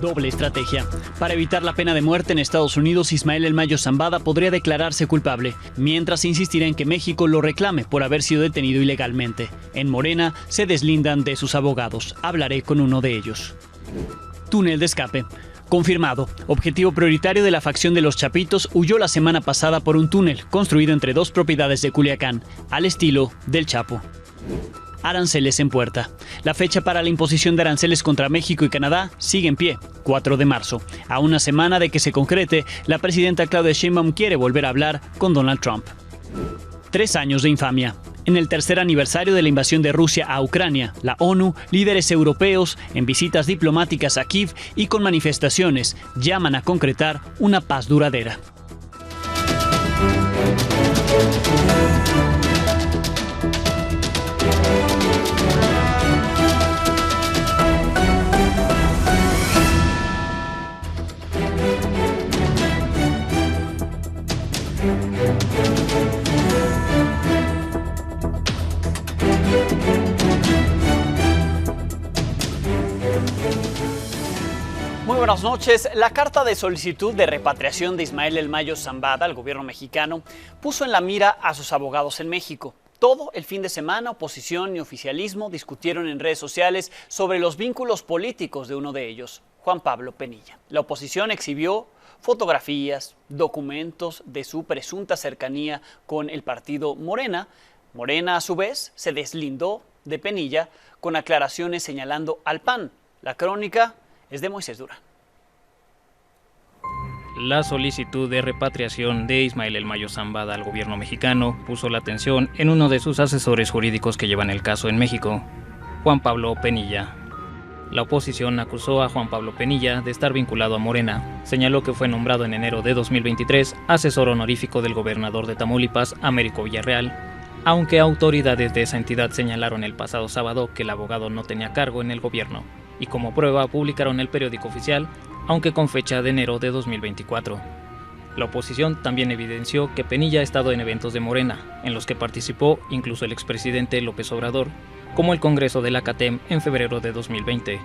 Doble estrategia. Para evitar la pena de muerte en Estados Unidos, Ismael El Mayo Zambada podría declararse culpable, mientras insistirá en que México lo reclame por haber sido detenido ilegalmente. En Morena se deslindan de sus abogados. Hablaré con uno de ellos. Túnel de escape. Confirmado. Objetivo prioritario de la facción de los Chapitos huyó la semana pasada por un túnel construido entre dos propiedades de Culiacán, al estilo del Chapo. Aranceles en puerta. La fecha para la imposición de aranceles contra México y Canadá sigue en pie, 4 de marzo. A una semana de que se concrete, la presidenta Claudia Sheinbaum quiere volver a hablar con Donald Trump. 3 años de infamia. En el tercer aniversario de la invasión de Rusia a Ucrania, la ONU, líderes europeos, en visitas diplomáticas a Kiev y con manifestaciones, llaman a concretar una paz duradera. Muy buenas noches. La carta de solicitud de repatriación de Ismael El Mayo Zambada al gobierno mexicano puso en la mira a sus abogados en México. Todo el fin de semana, oposición y oficialismo discutieron en redes sociales sobre los vínculos políticos de uno de ellos, Juan Pablo Penilla. La oposición exhibió fotografías, documentos de su presunta cercanía con el partido Morena. Morena, a su vez, se deslindó de Penilla con aclaraciones señalando al PAN. La crónica es de Moisés Durán. La solicitud de repatriación de Ismael El Mayo Zambada al gobierno mexicano puso la atención en uno de sus asesores jurídicos que llevan el caso en México, Juan Pablo Penilla. La oposición acusó a Juan Pablo Penilla de estar vinculado a Morena. Señaló que fue nombrado en enero de 2023 asesor honorífico del gobernador de Tamaulipas, Américo Villarreal, aunque autoridades de esa entidad señalaron el pasado sábado que el abogado no tenía cargo en el gobierno, y como prueba publicaron el periódico oficial, aunque con fecha de enero de 2024. La oposición también evidenció que Penilla ha estado en eventos de Morena, en los que participó incluso el expresidente López Obrador, como el Congreso de la CATEM en febrero de 2020.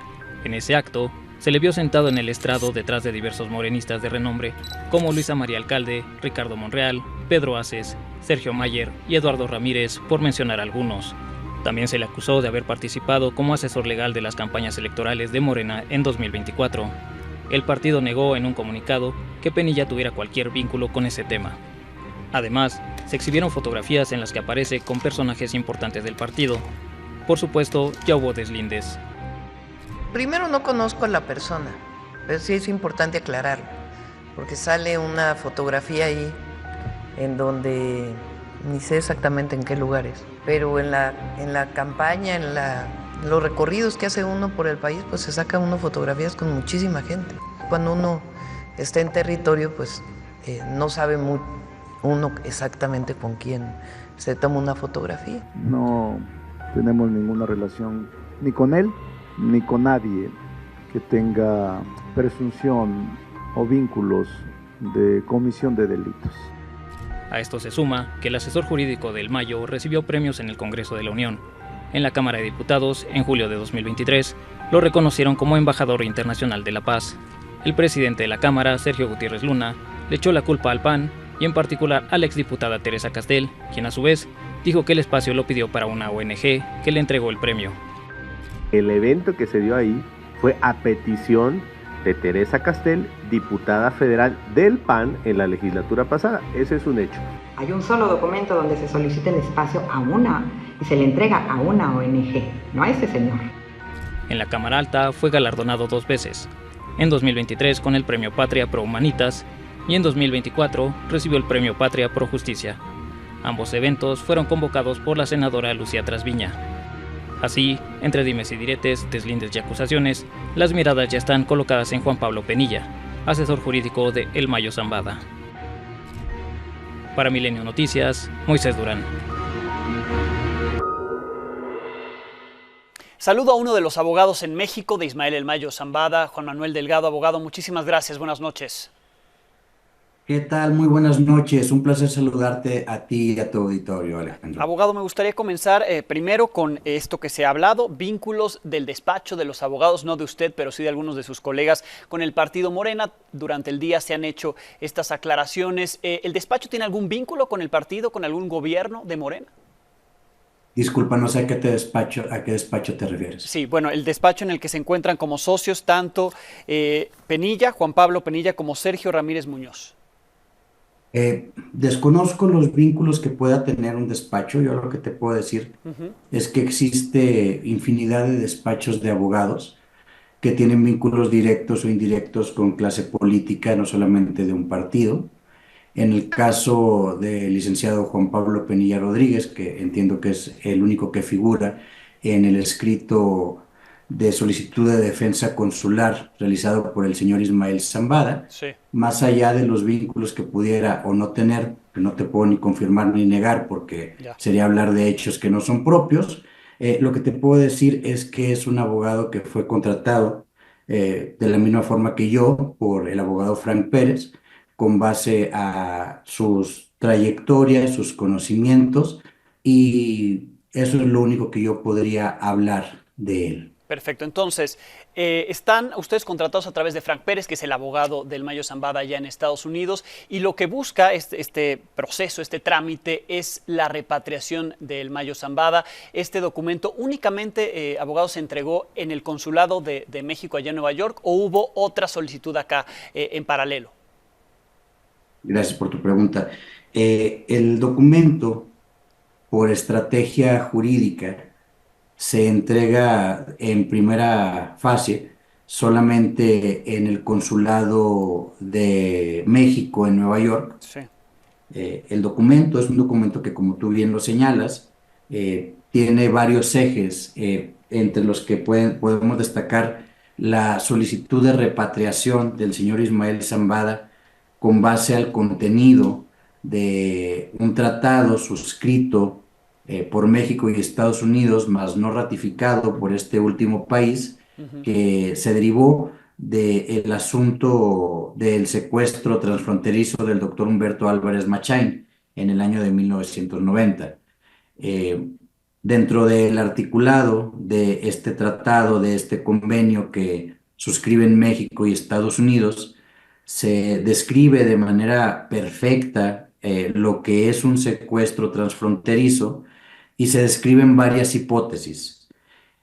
En ese acto, se le vio sentado en el estrado detrás de diversos morenistas de renombre, como Luisa María Alcalde, Ricardo Monreal, Pedro Aces, Sergio Mayer y Eduardo Ramírez, por mencionar algunos. También se le acusó de haber participado como asesor legal de las campañas electorales de Morena en 2024. El partido negó en un comunicado que Penilla tuviera cualquier vínculo con ese tema. Además, se exhibieron fotografías en las que aparece con personajes importantes del partido. Por supuesto, ya hubo deslindes. Primero, no conozco a la persona, pero sí es importante aclararlo, porque sale una fotografía ahí en donde ni sé exactamente en qué lugares, pero en la campaña, en los recorridos que hace uno por el país, pues se saca uno fotografías con muchísima gente. Cuando uno está en territorio, pues no sabe uno exactamente con quién se toma una fotografía. No tenemos ninguna relación ni con él ni con nadie que tenga presunción o vínculos de comisión de delitos. A esto se suma que el asesor jurídico de El Mayo recibió premios en el Congreso de la Unión. En la Cámara de Diputados, en julio de 2023, lo reconocieron como embajador internacional de la paz. El presidente de la Cámara, Sergio Gutiérrez Luna, le echó la culpa al PAN y en particular a la exdiputada Teresa Castel, quien a su vez dijo que el espacio lo pidió para una ONG que le entregó el premio. El evento que se dio ahí fue a petición de Teresa Castel, diputada federal del PAN en la legislatura pasada. Ese es un hecho. Hay un solo documento donde se solicita el espacio y se le entrega a una ONG, no a ese señor. En la Cámara Alta fue galardonado 2 veces, en 2023 con el Premio Patria Pro Humanitas y en 2024 recibió el Premio Patria Pro Justicia. Ambos eventos fueron convocados por la senadora Lucía Trasviña. Así, entre dimes y diretes, deslindes y acusaciones, las miradas ya están colocadas en Juan Pablo Penilla, asesor jurídico de El Mayo Zambada. Para Milenio Noticias, Moisés Durán. Saludo a uno de los abogados en México de Ismael El Mayo Zambada, Juan Manuel Delgado. Abogado, muchísimas gracias. Buenas noches. ¿Qué tal? Muy buenas noches. Un placer saludarte a ti y a tu auditorio, Alejandro. Abogado, me gustaría comenzar primero con esto que se ha hablado, vínculos del despacho de los abogados, no de usted, pero sí de algunos de sus colegas con el partido Morena. Durante el día se han hecho estas aclaraciones. ¿El despacho tiene algún vínculo con el partido, con algún gobierno de Morena? Disculpa, no sé a qué despacho te refieres. Sí, bueno, el despacho en el que se encuentran como socios tanto Penilla, Juan Pablo Penilla, como Sergio Ramírez Muñoz. Desconozco los vínculos que pueda tener un despacho. Yo lo que te puedo decir Ujú. es que existe infinidad de despachos de abogados que tienen vínculos directos o indirectos con clase política, no solamente de un partido. En el caso del licenciado Juan Pablo Penilla Rodríguez, que entiendo que es el único que figura en el escrito de solicitud de defensa consular realizado por el señor Ismael Zambada, Sí. más allá de los vínculos que pudiera o no tener, que no te puedo ni confirmar ni negar porque Ya. sería hablar de hechos que no son propios, lo que te puedo decir es que es un abogado que fue contratado de la misma forma que yo por el abogado Frank Pérez con base a sus trayectorias, sus conocimientos, y eso es lo único que yo podría hablar de él. Perfecto. Entonces, están ustedes contratados a través de Frank Pérez, que es el abogado del Mayo Zambada allá en Estados Unidos, y lo que busca este proceso, este trámite, es la repatriación del Mayo Zambada. Este documento únicamente, abogado, se entregó en el consulado de México allá en Nueva York, ¿o hubo otra solicitud acá en paralelo? Gracias por tu pregunta. El documento, por estrategia jurídica, se entrega en primera fase solamente en el consulado de México en Nueva York. Sí. El documento es un documento que, como tú bien lo señalas, tiene varios ejes, entre los que podemos destacar la solicitud de repatriación del señor Ismael Zambada con base al contenido de un tratado suscrito por México y Estados Unidos, mas no ratificado por este último país, Ujú. que se derivó del asunto del secuestro transfronterizo del doctor Humberto Álvarez Machain en el año de 1990. Eh, Dentro del articulado de este tratado, de este convenio que suscriben México y Estados Unidos, se describe de manera perfecta lo que es un secuestro transfronterizo y se describen varias hipótesis,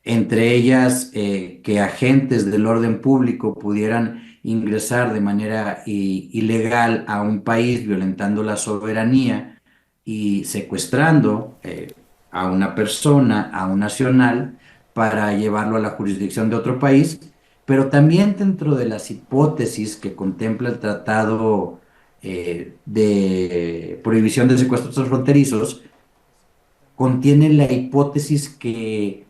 entre ellas que agentes del orden público pudieran ingresar de manera ilegal a un país violentando la soberanía y secuestrando a una persona, a un nacional, para llevarlo a la jurisdicción de otro país, pero también dentro de las hipótesis que contempla el Tratado de Prohibición de Secuestros Transfronterizos, contiene la hipótesis que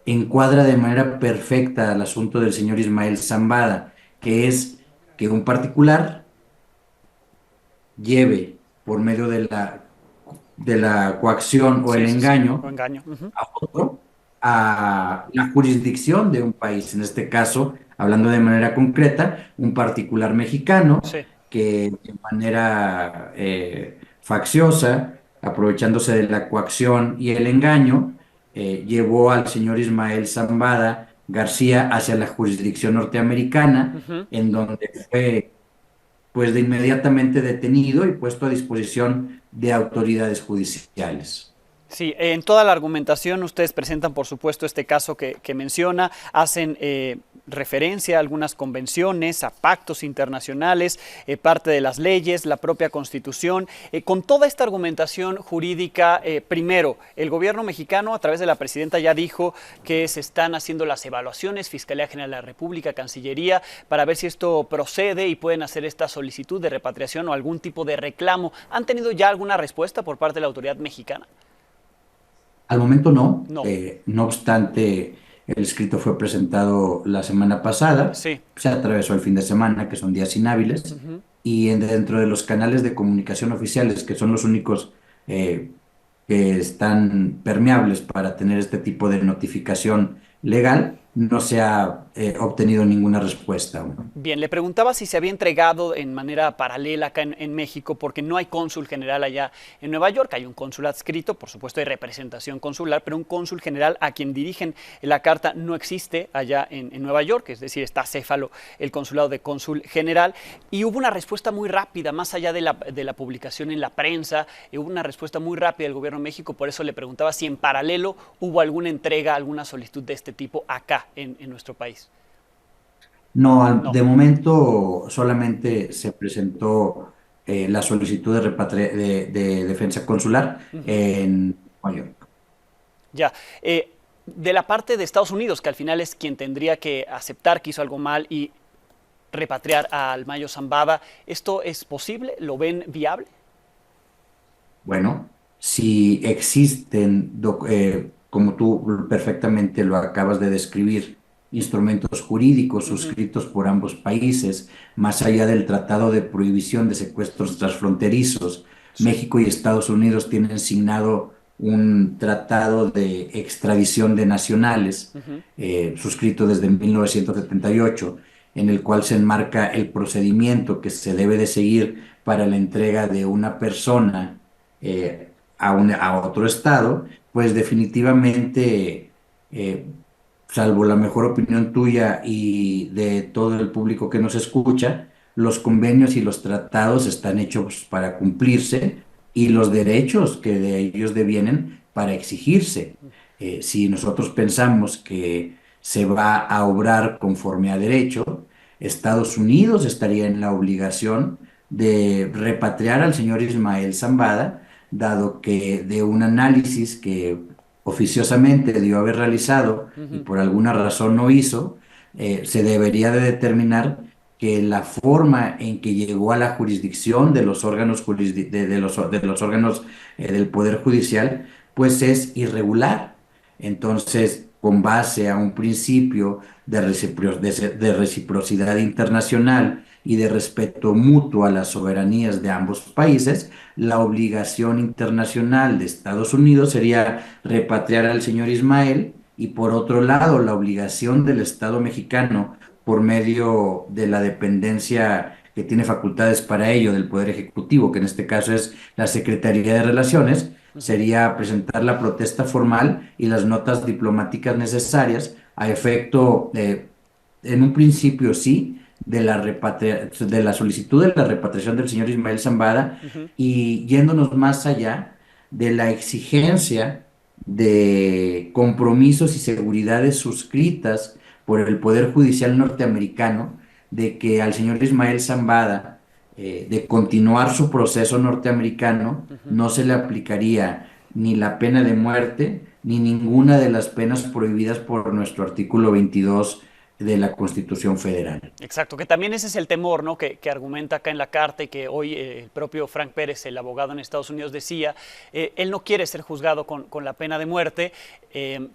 encuadra de manera perfecta al asunto del señor Ismael Zambada, que es que un particular lleve por medio de la coacción o el Sí, sí, sí. O engaño engaño. Ujú. a otro a la jurisdicción de un país, en este caso, hablando de manera concreta, un particular mexicano Sí. que de manera facciosa, aprovechándose de la coacción y el engaño, llevó al señor Ismael Zambada García hacia la jurisdicción norteamericana, Ujú. en donde fue pues de inmediatamente detenido y puesto a disposición de autoridades judiciales. Sí, en toda la argumentación ustedes presentan, por supuesto, este caso que menciona, hacen referencia a algunas convenciones, a pactos internacionales, parte de las leyes, la propia Constitución. Con toda esta argumentación jurídica, primero, el gobierno mexicano, a través de la presidenta, ya dijo que se están haciendo las evaluaciones, Fiscalía General de la República, Cancillería, para ver si esto procede y pueden hacer esta solicitud de repatriación o algún tipo de reclamo. ¿Han tenido ya alguna respuesta por parte de la autoridad mexicana? Al momento no, No. no obstante, el escrito fue presentado la semana pasada, Sí. se atravesó el fin de semana, que son días inhábiles, Ujú. y dentro de los canales de comunicación oficiales, que son los únicos que están permeables para tener este tipo de notificación legal, no se ha obtenido ninguna respuesta aún. Bien, le preguntaba si se había entregado en manera paralela acá en México, porque no hay cónsul general allá en Nueva York. Hay un cónsul adscrito, por supuesto hay representación consular, pero un cónsul general a quien dirigen la carta no existe allá en Nueva York, es decir, está acéfalo el consulado de cónsul general. Y hubo una respuesta muy rápida, más allá de la publicación en la prensa, hubo una respuesta muy rápida del gobierno de México. Por eso le preguntaba si en paralelo hubo alguna entrega, alguna solicitud de este tipo acá en nuestro país. No, No. de momento solamente se presentó la solicitud de defensa consular en Nueva York. Ya. De la parte de Estados Unidos, que al final es quien tendría que aceptar que hizo algo mal y repatriar al Mayo Zambada, ¿esto es posible? ¿Lo ven viable? Bueno, si existen, como tú perfectamente lo acabas de describir, instrumentos jurídicos suscritos por ambos países, más allá del Tratado de Prohibición de Secuestros Transfronterizos, Sí. México y Estados Unidos tienen signado un tratado de extradición de nacionales, suscrito desde 1978, en el cual se enmarca el procedimiento que se debe de seguir para la entrega de una persona a otro estado, pues definitivamente, eh, salvo la mejor opinión tuya y de todo el público que nos escucha, los convenios y los tratados están hechos para cumplirse y los derechos que de ellos devienen para exigirse. Si nosotros pensamos que se va a obrar conforme a derecho, Estados Unidos estaría en la obligación de repatriar al señor Ismael Zambada, dado que de un análisis que oficiosamente debió haber realizado y por alguna razón no hizo, se debería de determinar que la forma en que llegó a la jurisdicción de los órganos, de los órganos del Poder Judicial, pues es irregular. Entonces, con base a un principio de reciprocidad internacional y de respeto mutuo a las soberanías de ambos países, la obligación internacional de Estados Unidos sería repatriar al señor Ismael y por otro lado la obligación del Estado mexicano por medio de la dependencia que tiene facultades para ello del Poder Ejecutivo, que en este caso es la Secretaría de Relaciones, sería presentar la protesta formal y las notas diplomáticas necesarias a efecto, en un principio sí, de la solicitud de la repatriación del señor Ismael Zambada y yéndonos más allá de la exigencia de compromisos y seguridades suscritas por el Poder Judicial norteamericano de que al señor Ismael Zambada, de continuar su proceso norteamericano, no se le aplicaría ni la pena de muerte ni ninguna de las penas prohibidas por nuestro artículo 22 de la Constitución Federal. Exacto, que también ese es el temor, ¿no? que argumenta acá en la carta y que hoy el propio Frank Pérez, el abogado en Estados Unidos, decía, él no quiere ser juzgado con la pena de muerte,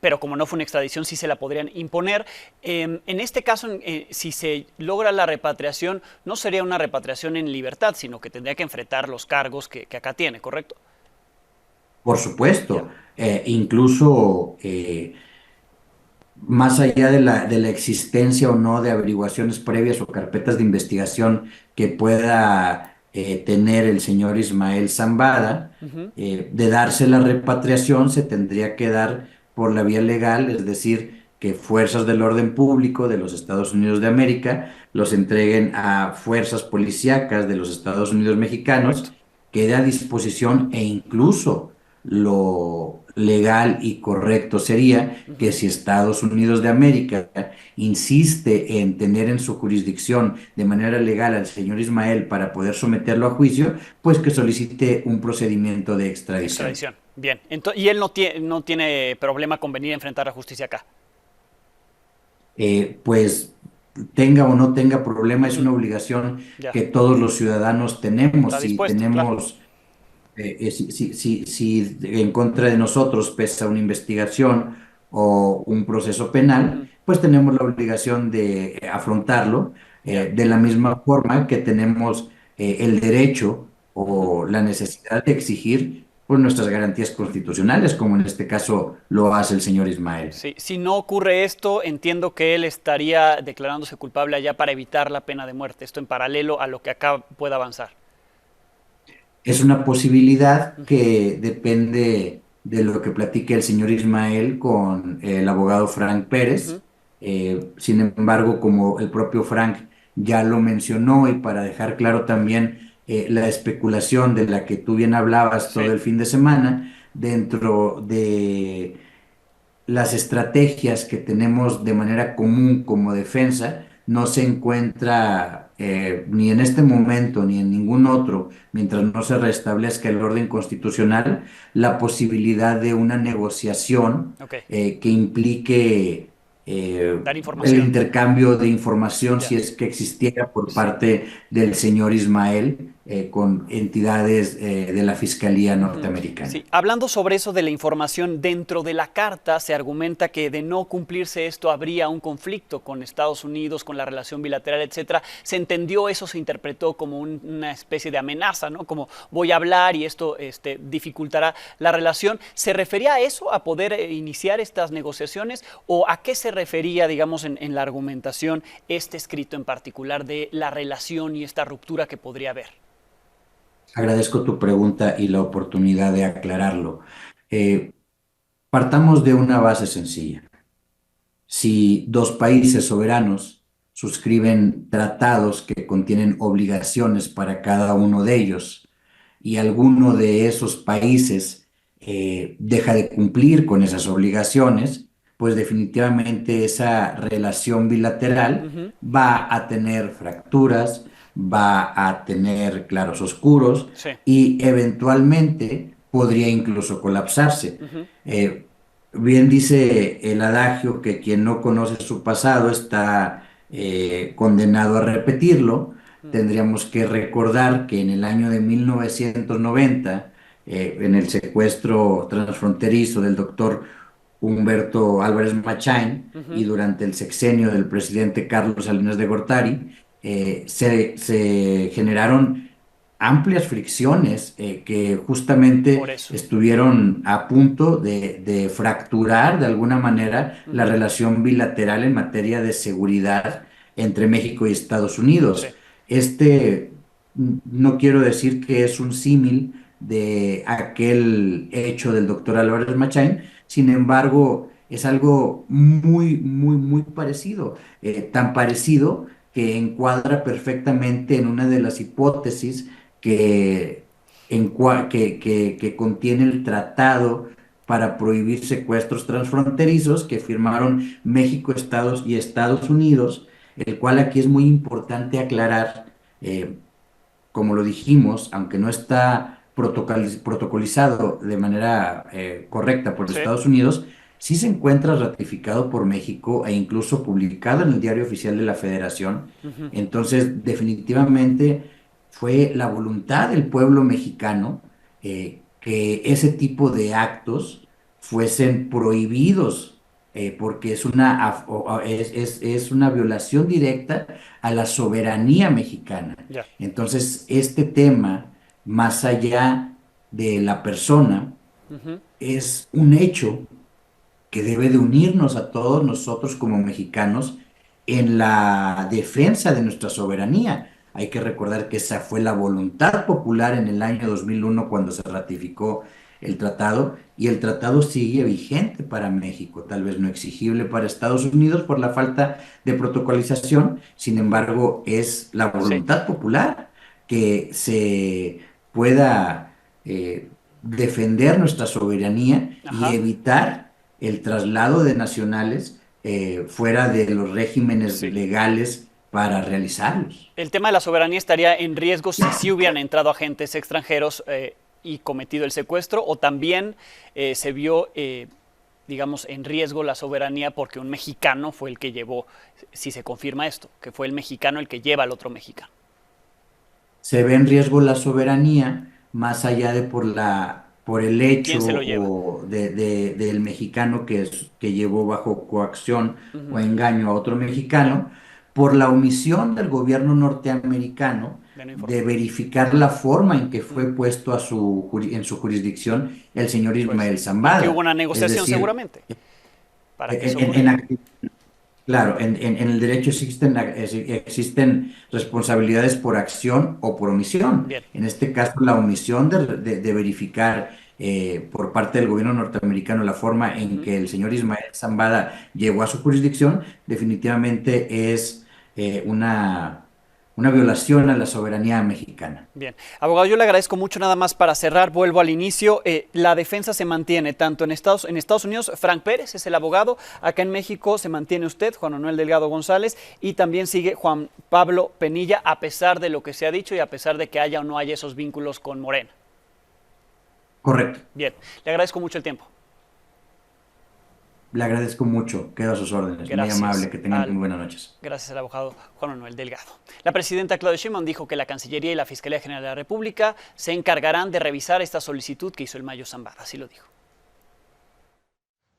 pero como no fue una extradición sí se la podrían imponer. En este caso, si se logra la repatriación, no sería una repatriación en libertad, sino que tendría que enfrentar los cargos que acá tiene, ¿correcto? Por Ya. supuesto, incluso más allá de la existencia o no de averiguaciones previas o carpetas de investigación que pueda tener el señor Ismael Zambada, de darse la repatriación se tendría que dar por la vía legal, es decir, que fuerzas del orden público de los Estados Unidos de América los entreguen a fuerzas policíacas de los Estados Unidos mexicanos, Correcto. quede a disposición e incluso lo legal y correcto sería que si Estados Unidos de América insiste en tener en su jurisdicción de manera legal al señor Ismael para poder someterlo a juicio, pues que solicite un procedimiento de extradición. Extradición. Bien. Y él no tiene problema con venir a enfrentar la justicia acá. Pues tenga o no tenga problema, es una obligación Ya. que todos los ciudadanos tenemos. Está Si dispuesto, claro. tenemos si en contra de nosotros pesa una investigación o un proceso penal, pues tenemos la obligación de afrontarlo, Ya. de la misma forma que tenemos el derecho o la necesidad de exigir pues, nuestras garantías constitucionales, como en este caso lo hace el señor Ismael. Sí, si no ocurre esto, entiendo que él estaría declarándose culpable allá para evitar la pena de muerte, esto en paralelo a lo que acá pueda avanzar. Es una posibilidad que depende de lo que platique el señor Ismael con el abogado Frank Pérez. Sin embargo, como el propio Frank ya lo mencionó, y para dejar claro también la especulación de la que tú bien hablabas todo el fin de semana, dentro de las estrategias que tenemos de manera común como defensa, no se encuentra ni en este momento ni en ningún otro, mientras no se restablezca el orden constitucional, la posibilidad de una negociación que implique Dar el información. intercambio de información, Ya. si es que existiera por parte del señor Ismael con entidades de la Fiscalía norteamericana. Sí, hablando sobre eso de la información, dentro de la carta se argumenta que de no cumplirse esto habría un conflicto con Estados Unidos, con la relación bilateral, etcétera. Se entendió eso, se interpretó como una especie de amenaza, ¿no? Como voy a hablar y esto dificultará la relación. ¿Se refería a eso, a poder iniciar estas negociaciones, o a qué se refería, digamos, en la argumentación este escrito en particular de la relación y esta ruptura que podría haber? Agradezco tu pregunta y la oportunidad de aclararlo. Partamos de una base sencilla. Si dos países soberanos suscriben tratados que contienen obligaciones para cada uno de ellos, y alguno de esos países deja de cumplir con esas obligaciones, pues definitivamente esa relación bilateral va a tener fracturas, va a tener claros oscuros y eventualmente podría incluso colapsarse. Bien dice el adagio que quien no conoce su pasado está condenado a repetirlo. Tendríamos que recordar que en el año de 1990, en el secuestro transfronterizo del doctor Humberto Álvarez Machain y durante el sexenio del presidente Carlos Salinas de Gortari, se generaron amplias fricciones que justamente estuvieron a punto de fracturar de alguna manera la relación bilateral en materia de seguridad entre México y Estados Unidos. No quiero decir que es un símil de aquel hecho del doctor Álvarez Machain, sin embargo, es algo muy, muy, muy parecido, tan parecido que encuadra perfectamente en una de las hipótesis que contiene el tratado para prohibir secuestros transfronterizos que firmaron México, Estados Unidos, el cual aquí es muy importante aclarar, como lo dijimos, aunque no está protocolizado de manera correcta por Estados Unidos, sí se encuentra ratificado por México e incluso publicado en el Diario Oficial de la Federación. Entonces, definitivamente fue la voluntad del pueblo mexicano que ese tipo de actos fuesen prohibidos, porque es una violación directa a la soberanía mexicana. Entonces, este tema, más allá de la persona, es un hecho que debe de unirnos a todos nosotros como mexicanos en la defensa de nuestra soberanía. Hay que recordar que esa fue la voluntad popular en el año 2001 cuando se ratificó el tratado, y el tratado sigue vigente para México, tal vez no exigible para Estados Unidos por la falta de protocolización. Sin embargo, es la voluntad popular que se pueda defender nuestra soberanía y evitar el traslado de nacionales fuera de los regímenes legales para realizarlos. El tema de la soberanía estaría en riesgo si hubieran entrado agentes extranjeros y cometido el secuestro, o también se vio, digamos, en riesgo la soberanía porque un mexicano fue el que llevó, si se confirma esto, que fue el mexicano el que lleva al otro mexicano. Se ve en riesgo la soberanía más allá de por el hecho del mexicano que llevó bajo coacción o engaño a otro mexicano, por la omisión del gobierno norteamericano de verificar la forma en que fue puesto en su jurisdicción el señor Ismael Zambada. Que hubo una negociación, es decir, seguramente, para que eso ocurriera. Claro, en el derecho existen responsabilidades por acción o por omisión. Bien. En este caso, la omisión de verificar por parte del gobierno norteamericano la forma en que el señor Ismael Zambada llegó a su jurisdicción, definitivamente es una violación a la soberanía mexicana. Bien. Abogado, yo le agradezco mucho. Nada más para cerrar, vuelvo al inicio. La defensa se mantiene tanto en Estados Unidos, Frank Pérez es el abogado. Acá en México se mantiene usted, Juan Manuel Delgado González, y también sigue Juan Pablo Penilla, a pesar de lo que se ha dicho y a pesar de que haya o no haya esos vínculos con Morena. Correcto. Bien. Le agradezco mucho el tiempo. Le agradezco mucho, quedo a sus órdenes. Gracias. Muy amable, que tengan muy buenas noches. Gracias al abogado Juan Manuel Delgado. La presidenta Claudia Sheinbaum dijo que la Cancillería y la Fiscalía General de la República se encargarán de revisar esta solicitud que hizo el Mayo Zambada, así lo dijo.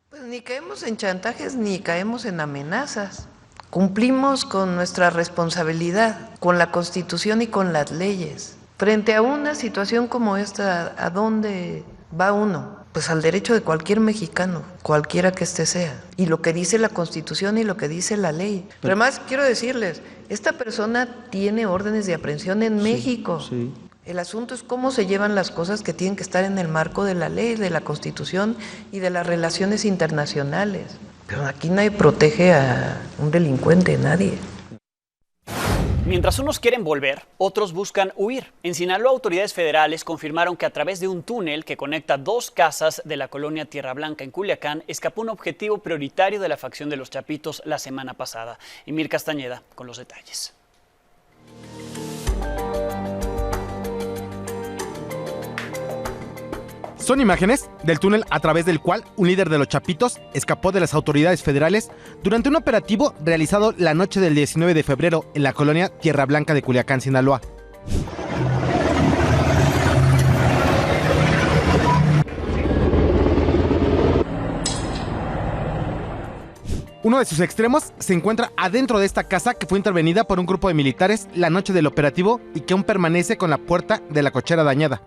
Pues ni caemos en chantajes ni caemos en amenazas. Cumplimos con nuestra responsabilidad, con la Constitución y con las leyes. Frente a una situación como esta, ¿a dónde va uno? Pues al derecho de cualquier mexicano, cualquiera que éste sea, y lo que dice la Constitución y lo que dice la ley. Pero además quiero decirles, esta persona tiene órdenes de aprehensión en México. Sí. El asunto es cómo se llevan las cosas que tienen que estar en el marco de la ley, de la Constitución y de las relaciones internacionales. Pero aquí nadie protege a un delincuente, nadie. Mientras unos quieren volver, otros buscan huir. En Sinaloa, autoridades federales confirmaron que a través de un túnel que conecta dos casas de la colonia Tierra Blanca en Culiacán, escapó un objetivo prioritario de la facción de los Chapitos la semana pasada. Emir Castañeda con los detalles. Son imágenes del túnel a través del cual un líder de los Chapitos escapó de las autoridades federales durante un operativo realizado la noche del 19 de febrero en la colonia Tierra Blanca de Culiacán, Sinaloa. Uno de sus extremos se encuentra adentro de esta casa que fue intervenida por un grupo de militares la noche del operativo y que aún permanece con la puerta de la cochera dañada.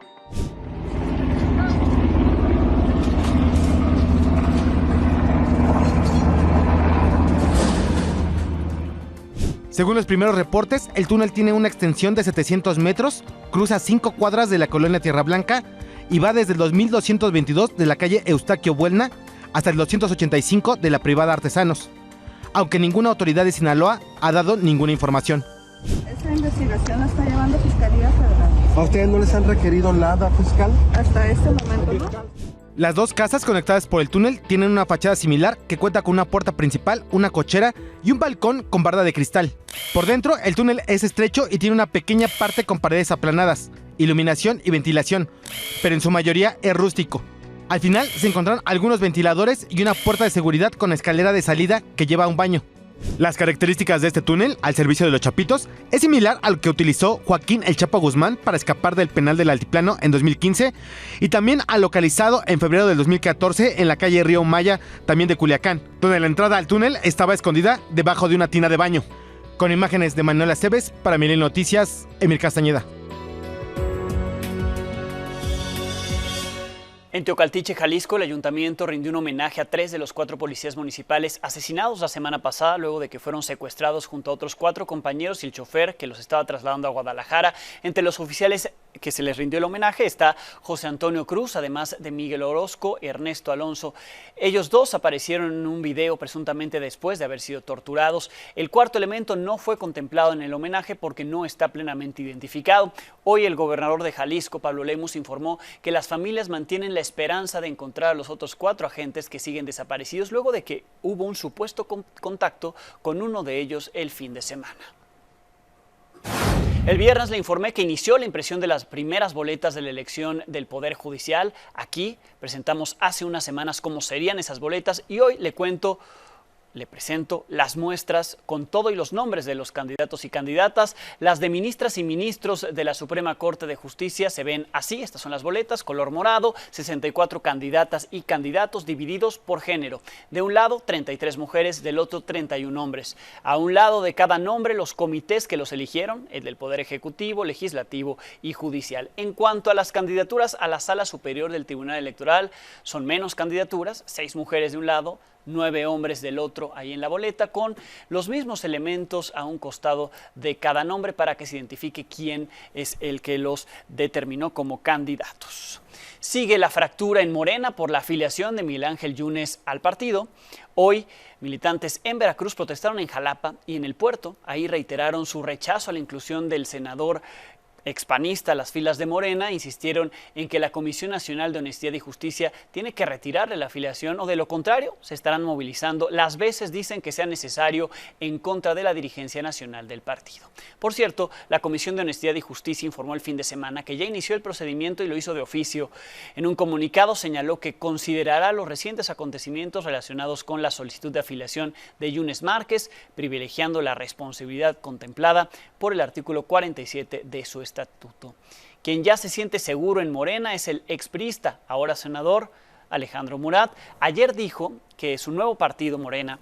Según los primeros reportes, el túnel tiene una extensión de 700 metros, cruza 5 cuadras de la colonia Tierra Blanca y va desde el 2222 de la calle Eustaquio Buelna hasta el 285 de la privada Artesanos, aunque ninguna autoridad de Sinaloa ha dado ninguna información. Esta investigación la está llevando Fiscalía Federal. ¿A ustedes no les han requerido nada, fiscal? Hasta este momento no. Las dos casas conectadas por el túnel tienen una fachada similar que cuenta con una puerta principal, una cochera y un balcón con barda de cristal. Por dentro, el túnel es estrecho y tiene una pequeña parte con paredes aplanadas, iluminación y ventilación, pero en su mayoría es rústico. Al final se encontraron algunos ventiladores y una puerta de seguridad con escalera de salida que lleva a un baño. Las características de este túnel al servicio de los Chapitos es similar al que utilizó Joaquín El Chapo Guzmán para escapar del penal del Altiplano en 2015 y también al localizado en febrero del 2014 en la calle Río Maya, también de Culiacán, donde la entrada al túnel estaba escondida debajo de una tina de baño. Con imágenes de Manuel Aceves, para Milenio Noticias, Emir Castañeda. En Teocaltiche, Jalisco, el ayuntamiento rindió un homenaje a 3 de los 4 policías municipales asesinados la semana pasada luego de que fueron secuestrados junto a otros 4 compañeros y el chofer que los estaba trasladando a Guadalajara. Entre los oficiales que se les rindió el homenaje está José Antonio Cruz, además de Miguel Orozco y Ernesto Alonso. Ellos dos aparecieron en un video presuntamente después de haber sido torturados. El cuarto elemento no fue contemplado en el homenaje porque no está plenamente identificado. Hoy el gobernador de Jalisco, Pablo Lemus, informó que las familias mantienen la esperanza de encontrar a los otros 4 agentes que siguen desaparecidos luego de que hubo un supuesto contacto con uno de ellos el fin de semana. El viernes le informé que inició la impresión de las primeras boletas de la elección del Poder Judicial. Aquí presentamos hace unas semanas cómo serían esas boletas y hoy le cuento Le presento las muestras con todo y los nombres de los candidatos y candidatas. Las de ministras y ministros de la Suprema Corte de Justicia se ven así. Estas son las boletas, color morado, 64 candidatas y candidatos divididos por género. De un lado, 33 mujeres, del otro, 31 hombres. A un lado de cada nombre, los comités que los eligieron, el del Poder Ejecutivo, Legislativo y Judicial. En cuanto a las candidaturas a la Sala Superior del Tribunal Electoral, son menos candidaturas, 6 mujeres de un lado, 9 hombres del otro ahí en la boleta, con los mismos elementos a un costado de cada nombre para que se identifique quién es el que los determinó como candidatos. Sigue la fractura en Morena por la afiliación de Miguel Ángel Yunes al partido. Hoy, militantes en Veracruz protestaron en Jalapa y en el puerto. Ahí reiteraron su rechazo a la inclusión del senador expanista a las filas de Morena. Insistieron en que la Comisión Nacional de Honestidad y Justicia tiene que retirarle la afiliación o de lo contrario se estarán movilizando las veces dicen que sea necesario en contra de la dirigencia nacional del partido. Por cierto, la Comisión de Honestidad y Justicia informó el fin de semana que ya inició el procedimiento y lo hizo de oficio. En un comunicado señaló que considerará los recientes acontecimientos relacionados con la solicitud de afiliación de Yunes Márquez, privilegiando la responsabilidad contemplada por el artículo 47 de su estatuto. Quien ya se siente seguro en Morena es el expriista, ahora senador, Alejandro Murat. Ayer dijo que su nuevo partido, Morena,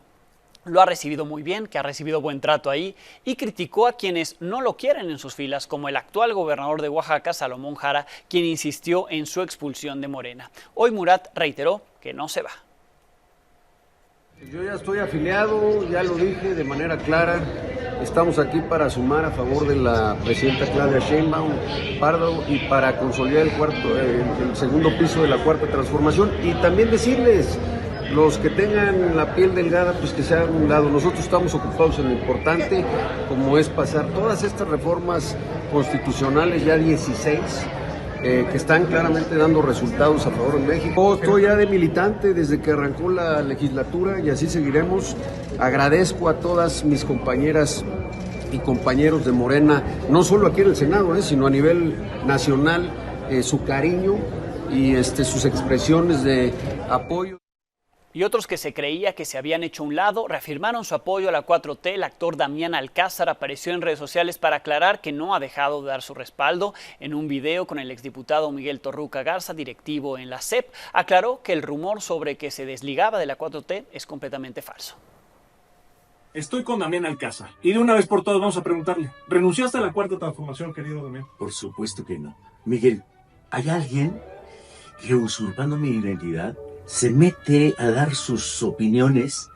lo ha recibido muy bien, que ha recibido buen trato ahí, y criticó a quienes no lo quieren en sus filas, como el actual gobernador de Oaxaca, Salomón Jara, quien insistió en su expulsión de Morena. Hoy Murat reiteró que no se va. Yo ya estoy afiliado, ya lo dije de manera clara. Estamos aquí para sumar a favor de la presidenta Claudia Sheinbaum Pardo y para consolidar el segundo piso de la Cuarta Transformación. Y también decirles, los que tengan la piel delgada, pues que se hagan a un lado. Nosotros estamos ocupados en lo importante, como es pasar todas estas reformas constitucionales, ya 16, que están claramente dando resultados a favor de México. Estoy ya de militante desde que arrancó la legislatura y así seguiremos. Agradezco a todas mis compañeras y compañeros de Morena, no solo aquí en el Senado, sino a nivel nacional, su cariño y sus expresiones de apoyo. Y otros que se creía que se habían hecho a un lado reafirmaron su apoyo a la 4T. El actor Damián Alcázar apareció en redes sociales para aclarar que no ha dejado de dar su respaldo. En un video con el exdiputado Miguel Torruca Garza, directivo en la SEP, aclaró que el rumor sobre que se desligaba de la 4T es completamente falso. Estoy con Damián Alcázar y de una vez por todas vamos a preguntarle, ¿renunciaste a la Cuarta Transformación, querido Damián? Por supuesto que no. Miguel, hay alguien que usurpando mi identidad se mete a dar sus opiniones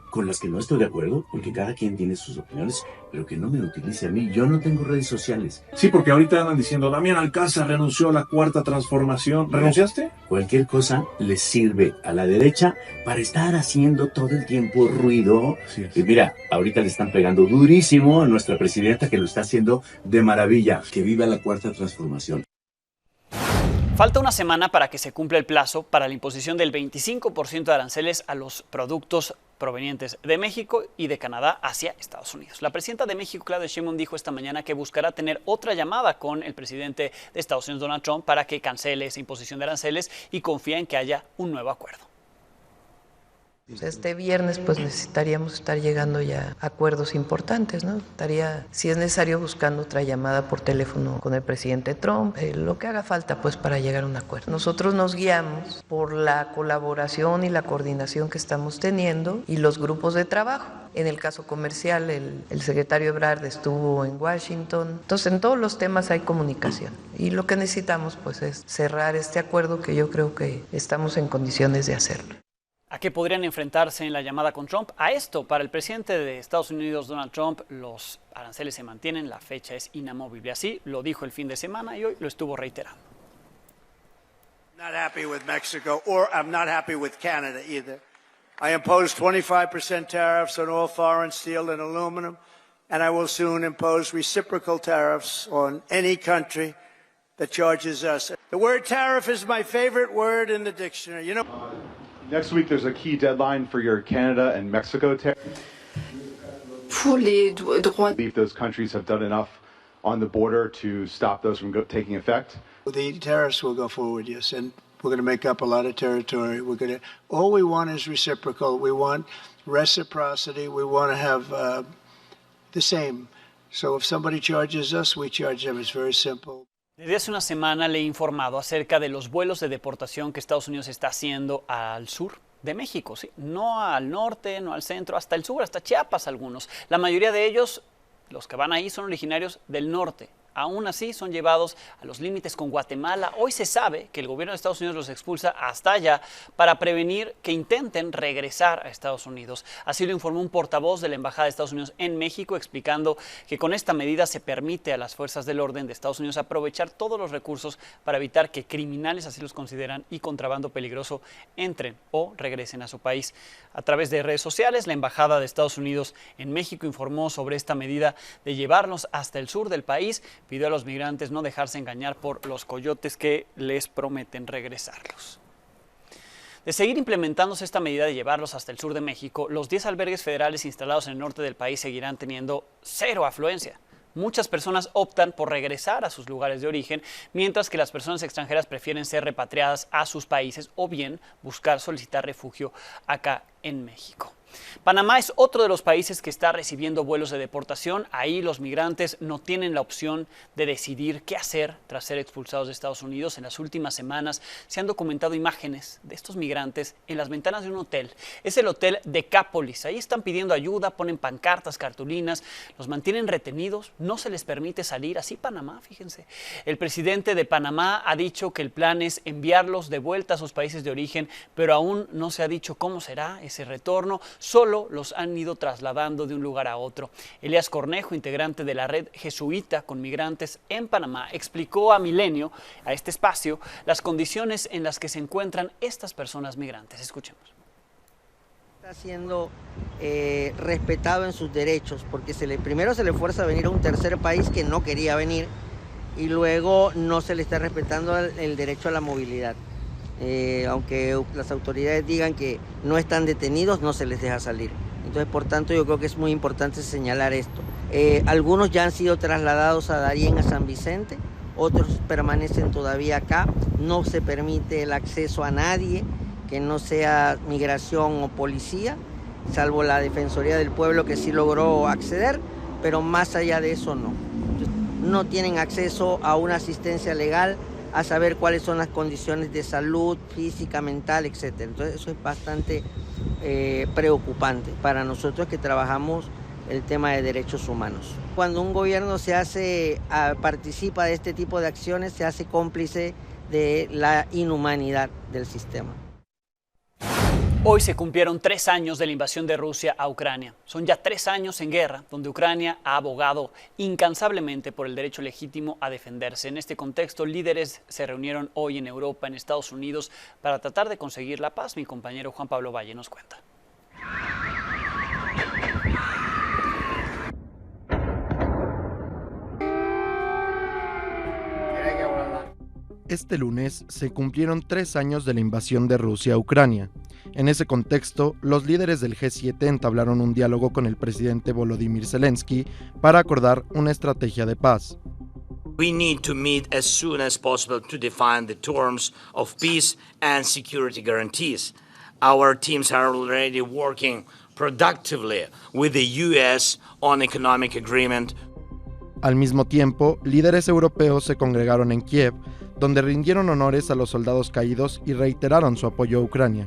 con las que no estoy de acuerdo, porque cada quien tiene sus opiniones, pero que no me utilice a mí. Yo no tengo redes sociales. Sí, porque ahorita andan diciendo, Damián Alcázar renunció a la Cuarta Transformación. ¿Renunciaste? Cualquier cosa le sirve a la derecha para estar haciendo todo el tiempo ruido. Y mira, ahorita le están pegando durísimo a nuestra presidenta, que lo está haciendo de maravilla. Que viva la Cuarta Transformación. Falta una semana para que se cumpla el plazo para la imposición del 25% de aranceles a los productos provenientes de México y de Canadá hacia Estados Unidos. La presidenta de México, Claudia Sheinbaum, dijo esta mañana que buscará tener otra llamada con el presidente de Estados Unidos, Donald Trump, para que cancele esa imposición de aranceles y confía en que haya un nuevo acuerdo. Este viernes pues necesitaríamos estar llegando ya a acuerdos importantes, ¿no? Estaría, si es necesario, buscando otra llamada por teléfono con el presidente Trump, lo que haga falta pues para llegar a un acuerdo. Nosotros nos guiamos por la colaboración y la coordinación que estamos teniendo y los grupos de trabajo. En el caso comercial, el secretario Ebrard estuvo en Washington. Entonces, en todos los temas hay comunicación. Y lo que necesitamos pues es cerrar este acuerdo, que yo creo que estamos en condiciones de hacerlo. ¿A qué podrían enfrentarse en la llamada con Trump? A esto, para el presidente de Estados Unidos, Donald Trump, los aranceles se mantienen, la fecha es inamovible. Así lo dijo el fin de semana y hoy lo estuvo reiterando. Not happy with Mexico, or I'm not happy with Canada either. I imposed 25% tariffs on all foreign steel and aluminum, and I will soon impose reciprocal tariffs on any country that charges us. The word tariff is my favorite word in the dictionary. You know. Next week, there's a key deadline for your Canada and Mexico tariffs. I believe those countries have done enough on the border to stop those from taking effect. The tariffs will go forward, yes, and We're going to make up a lot of territory. All we want is reciprocal. We want reciprocity. We want to have the same. So if somebody charges us, we charge them. It's very simple. Desde hace una semana le he informado acerca de los vuelos de deportación que Estados Unidos está haciendo al sur de México, ¿sí? No al norte, no al centro, hasta el sur, hasta Chiapas algunos. La mayoría de ellos, los que van ahí, son originarios del norte. Aún así, son llevados a los límites con Guatemala. Hoy se sabe que el gobierno de Estados Unidos los expulsa hasta allá para prevenir que intenten regresar a Estados Unidos. Así lo informó un portavoz de la Embajada de Estados Unidos en México, explicando que con esta medida se permite a las fuerzas del orden de Estados Unidos aprovechar todos los recursos para evitar que criminales, así los consideran, y contrabando peligroso entren o regresen a su país. A través de redes sociales, la Embajada de Estados Unidos en México informó sobre esta medida de llevarlos hasta el sur del país. Pidió a los migrantes no dejarse engañar por los coyotes que les prometen regresarlos. De seguir implementándose esta medida de llevarlos hasta el sur de México, los 10 albergues federales instalados en el norte del país seguirán teniendo cero afluencia. Muchas personas optan por regresar a sus lugares de origen, mientras que las personas extranjeras prefieren ser repatriadas a sus países o bien solicitar refugio acá en México. Panamá es otro de los países que está recibiendo vuelos de deportación. Ahí los migrantes no tienen la opción de decidir qué hacer tras ser expulsados de Estados Unidos. En las últimas semanas se han documentado imágenes de estos migrantes en las ventanas de un hotel. Es el hotel Decápolis. Ahí están pidiendo ayuda, ponen pancartas, cartulinas, los mantienen retenidos, no se les permite salir. Así Panamá, fíjense. El presidente de Panamá ha dicho que el plan es enviarlos de vuelta a sus países de origen, pero aún no se ha dicho cómo será ese retorno. Solo los han ido trasladando de un lugar a otro. Elías Cornejo, integrante de la red jesuita con migrantes en Panamá, explicó a Milenio, a este espacio, las condiciones en las que se encuentran estas personas migrantes. Escuchemos. Está siendo respetado en sus derechos, porque primero se le fuerza a venir a un tercer país que no quería venir y luego no se le está respetando el derecho a la movilidad. Aunque las autoridades digan que no están detenidos, no se les deja salir. Entonces, por tanto, yo creo que es muy importante señalar esto. Algunos ya han sido trasladados a Darién, a San Vicente, otros permanecen todavía acá. No se permite el acceso a nadie que no sea migración o policía, salvo la Defensoría del Pueblo, que sí logró acceder, pero más allá de eso no. Entonces, no tienen acceso a una asistencia legal, a saber cuáles son las condiciones de salud física, mental, etc. Entonces eso es bastante preocupante para nosotros que trabajamos el tema de derechos humanos. Cuando un gobierno participa de este tipo de acciones, se hace cómplice de la inhumanidad del sistema. Hoy se cumplieron 3 años de la invasión de Rusia a Ucrania. Son ya 3 años en guerra, donde Ucrania ha abogado incansablemente por el derecho legítimo a defenderse. En este contexto, líderes se reunieron hoy en Europa, en Estados Unidos, para tratar de conseguir la paz. Mi compañero Juan Pablo Valle nos cuenta. Este lunes se cumplieron 3 años de la invasión de Rusia a Ucrania. En ese contexto, los líderes del G7 entablaron un diálogo con el presidente Volodymyr Zelensky para acordar una estrategia de paz. We need to meet as soon as possible to define the terms of peace and security guarantees. Our teams are already working productively with the US on economic agreement. Al mismo tiempo, líderes europeos se congregaron en Kiev, donde rindieron honores a los soldados caídos y reiteraron su apoyo a Ucrania.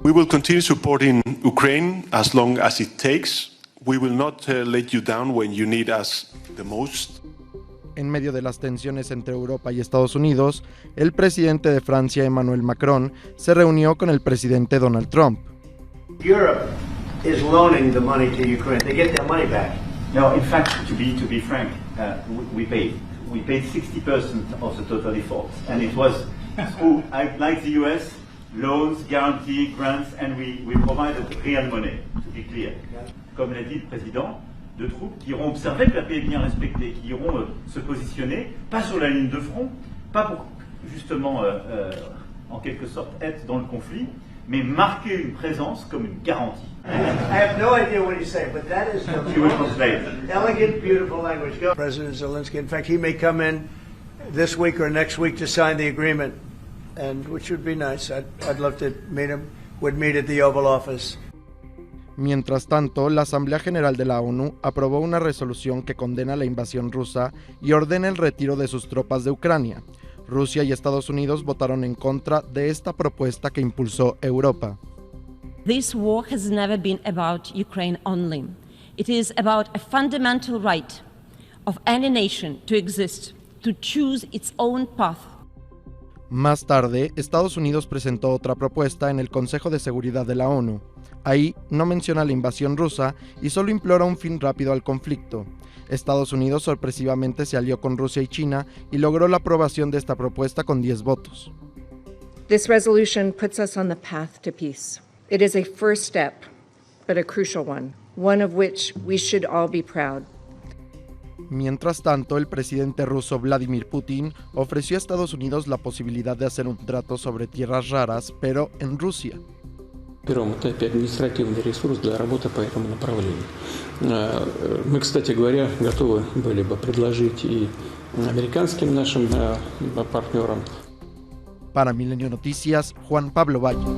We will continue supporting Ukraine as long as it takes. We will not let you down when you need us the most. En medio de las tensiones entre Europa y Estados Unidos, el presidente de Francia, Emmanuel Macron, se reunió con el presidente Donald Trump. Europe is loaning the money to Ukraine. They get their money back. No, in fact, to be frank, we paid 60% of the total efforts, and it was through, like the US, loans, guarantee, grants, and we provided real money, to be clear. Comme l'a dit le président, de troupes qui iront observer que la paix est bien respectée, qui iront se positionner, pas sur la ligne de front, pas pour justement, en quelque sorte, être dans le conflit, mais marquer une présence comme une garantie. I have no idea what he's saying, but that is elegant, beautiful language. Go. President Zelensky, in fact, he may come in this week or next week to sign the agreement. and which would be nice. I'd love to meet him. Would meet at the Oval Office. Mientras tanto, la Asamblea General de la ONU aprobó una resolución que condena la invasión rusa y ordena el retiro de sus tropas de Ucrania. Rusia y Estados Unidos votaron en contra de esta propuesta que impulsó Europa. This war has never been about Ukraine only. It is about a fundamental right of any nation to exist, to choose its own path. Más tarde, Estados Unidos presentó otra propuesta en el Consejo de Seguridad de la ONU. Ahí no menciona la invasión rusa y solo implora un fin rápido al conflicto. Estados Unidos sorpresivamente se alió con Rusia y China y logró la aprobación de esta propuesta con 10 votos. This resolution puts us on the path to peace. It is a first step, but a crucial one of which we should all be proud. Mientras tanto, el presidente ruso Vladimir Putin ofreció a Estados Unidos la posibilidad de hacer un trato sobre tierras raras, pero en Rusia. В первом этапе административный ресурс для работы по этому направлению. Мы, кстати говоря, готовы были бы предложить и американским нашим партнерам. Para Milenio Noticias, Juan Pablo Valle.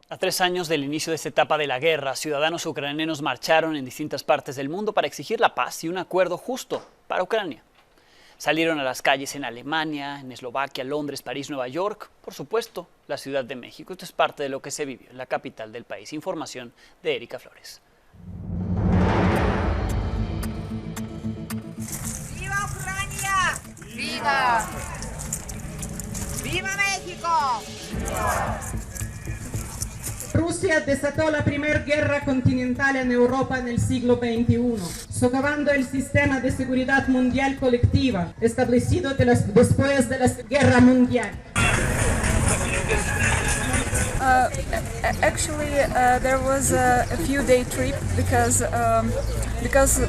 A 3 años del inicio de esta etapa de la guerra, ciudadanos ucranianos marcharon en distintas partes del mundo para exigir la paz y un acuerdo justo para Ucrania. Salieron a las calles en Alemania, en Eslovaquia, Londres, París, Nueva York, por supuesto, la Ciudad de México. Esto es parte de lo que se vivió en la capital del país. Información de Erika Flores. ¡Viva Ucrania! ¡Viva! ¡Viva México! Rusia desató la primera guerra continental en Europa en el siglo XXI, socavando el sistema de seguridad mundial colectiva establecido después de la Guerra Mundial. There was a few-day trip because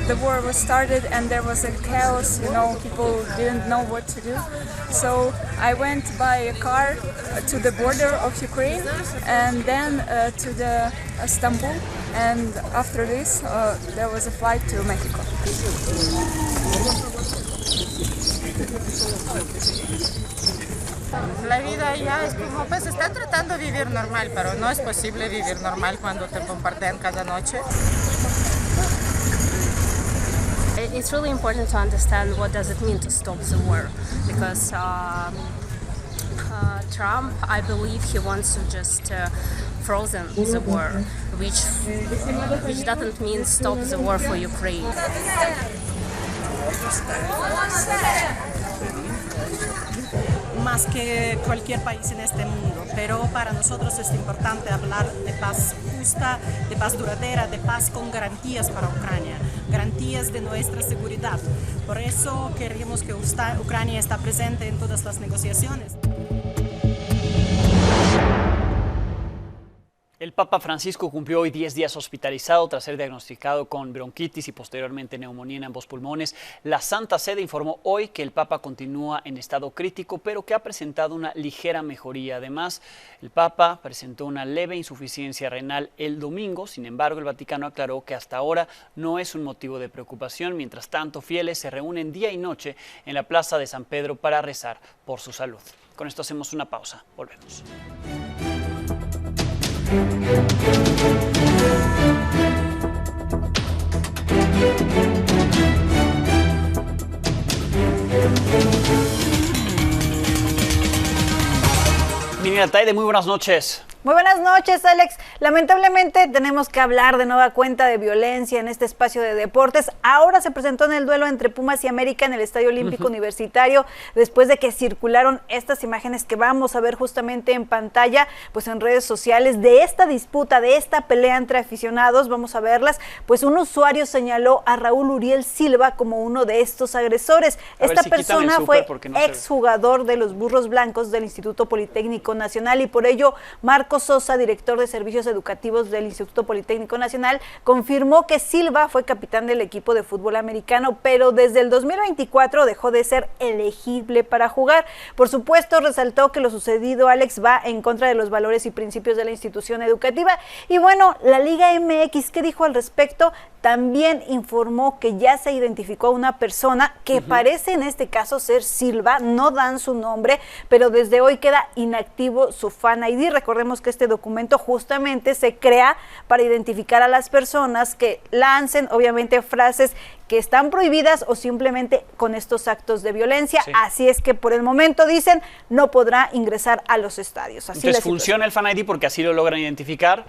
the war was started and there was a chaos. People didn't know what to do. So I went by a car to the border of Ukraine and then to the Istanbul. And after this, there was a flight to Mexico. La vida allá es como, pues están tratando de vivir normal, pero no es posible vivir normal cuando te bombardean cada noche. It's really important to understand what does it mean to stop the war, because Trump, I believe he wants to just frozen the war, which doesn't mean stop the war for Ukraine. Más que cualquier país en este mundo, pero para nosotros es importante hablar de paz justa, de paz duradera, de paz con garantías para Ucrania, garantías de nuestra seguridad. Por eso queremos que Ucrania esté presente en todas las negociaciones. El Papa Francisco cumplió hoy 10 días hospitalizado tras ser diagnosticado con bronquitis y posteriormente neumonía en ambos pulmones. La Santa Sede informó hoy que el Papa continúa en estado crítico, pero que ha presentado una ligera mejoría. Además, el Papa presentó una leve insuficiencia renal el domingo. Sin embargo, el Vaticano aclaró que hasta ahora no es un motivo de preocupación. Mientras tanto, fieles se reúnen día y noche en la Plaza de San Pedro para rezar por su salud. Con esto hacemos una pausa. Volvemos. Miriam Taide, muy buenas noches. Muy buenas noches, Alex. Lamentablemente tenemos que hablar de nueva cuenta de violencia en este espacio de deportes. Ahora se presentó en el duelo entre Pumas y América en el Estadio Olímpico Universitario, después de que circularon estas imágenes que vamos a ver justamente en pantalla, pues en redes sociales, de esta disputa, de esta pelea entre aficionados. Vamos a verlas. Pues un usuario señaló a Raúl Uriel Silva como uno de estos agresores. Esta persona fue exjugador de los Burros Blancos del Instituto Politécnico Nacional y por ello Marcos Sosa, director de Servicios estudios educativos del Instituto Politécnico Nacional, confirmó que Silva fue capitán del equipo de fútbol americano, pero desde el 2024 dejó de ser elegible para jugar. Por supuesto, resaltó que lo sucedido, Alex, va en contra de los valores y principios de la institución educativa. Y bueno, la Liga MX, ¿qué dijo al respecto? También informó que ya se identificó a una persona que parece en este caso ser Silva, no dan su nombre, pero desde hoy queda inactivo su Fan ID. Recordemos que este documento justamente se crea para identificar a las personas que lancen, obviamente, frases que están prohibidas o simplemente con estos actos de violencia. Sí. Así es que por el momento, dicen, no podrá ingresar a los estadios. Así entonces funciona el Fan ID porque así lo logran identificar,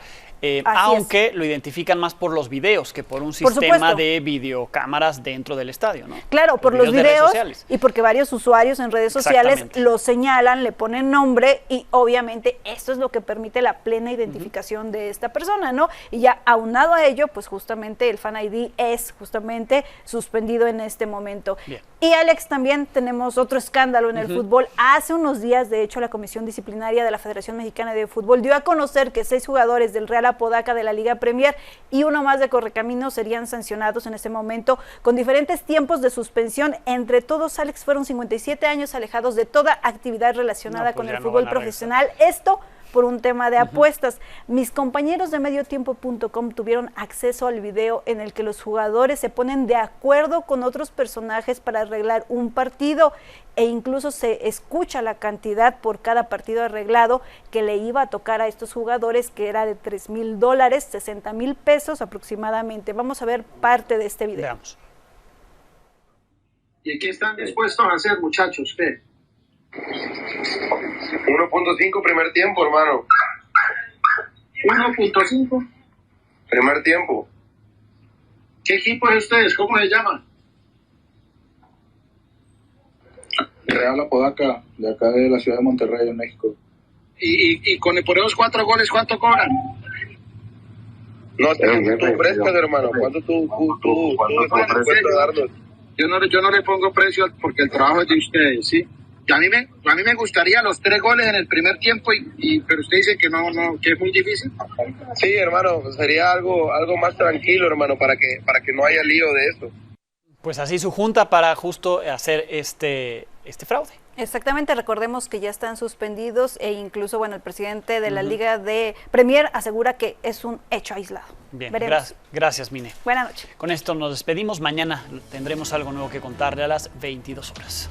aunque lo identifican más por los videos que por un sistema de videocámaras dentro del estadio, ¿no? Claro, por los videos y porque varios usuarios en redes sociales lo señalan, le ponen nombre y obviamente esto es lo que permite la plena identificación de esta persona, ¿no? Y ya aunado a ello, pues justamente el Fan ID es justamente suspendido en este momento. Bien. Y Alex, también tenemos otro escándalo en el fútbol. Hace unos días, de hecho, la Comisión Disciplinaria de la Federación Mexicana de Fútbol dio a conocer que 6 jugadores del Real Apodaca de la Liga Premier y uno más de Correcaminos serían sancionados en este momento con diferentes tiempos de suspensión. Entre todos, Alex, fueron 57 años alejados de toda actividad relacionada con el fútbol profesional. Esto por un tema de apuestas. Mis compañeros de mediotiempo.com tuvieron acceso al video en el que los jugadores se ponen de acuerdo con otros personajes para arreglar un partido e incluso se escucha la cantidad por cada partido arreglado que le iba a tocar a estos jugadores, que era de $3,000, 60,000 pesos aproximadamente. Vamos a ver parte de este video. Veamos. ¿Y qué están dispuestos a hacer, muchachos? ¿Qué? 1.5 primer tiempo, hermano. 1.5 primer tiempo. ¿Qué equipo es ustedes? ¿Cómo se llaman? Real Apodaca, de acá de la ciudad de Monterrey, en México. ¿Y por esos 4 goles cuánto cobran? No, tú ofrezcas, hermano. ¿Cuánto tú estás dispuesto a darnos? Yo no le pongo precio porque el trabajo es de ustedes, ¿sí? A mí me gustaría los 3 goles en el primer tiempo, pero usted dice que no, que es muy difícil. Sí, hermano, sería algo más tranquilo, hermano, para que no haya lío de eso. Pues así su junta para justo hacer este fraude. Exactamente, recordemos que ya están suspendidos e incluso, bueno, el presidente de la Liga de Premier asegura que es un hecho aislado. Bien, gracias, Mine. Buenas noches. Con esto nos despedimos. Mañana tendremos algo nuevo que contarle a las 22 horas.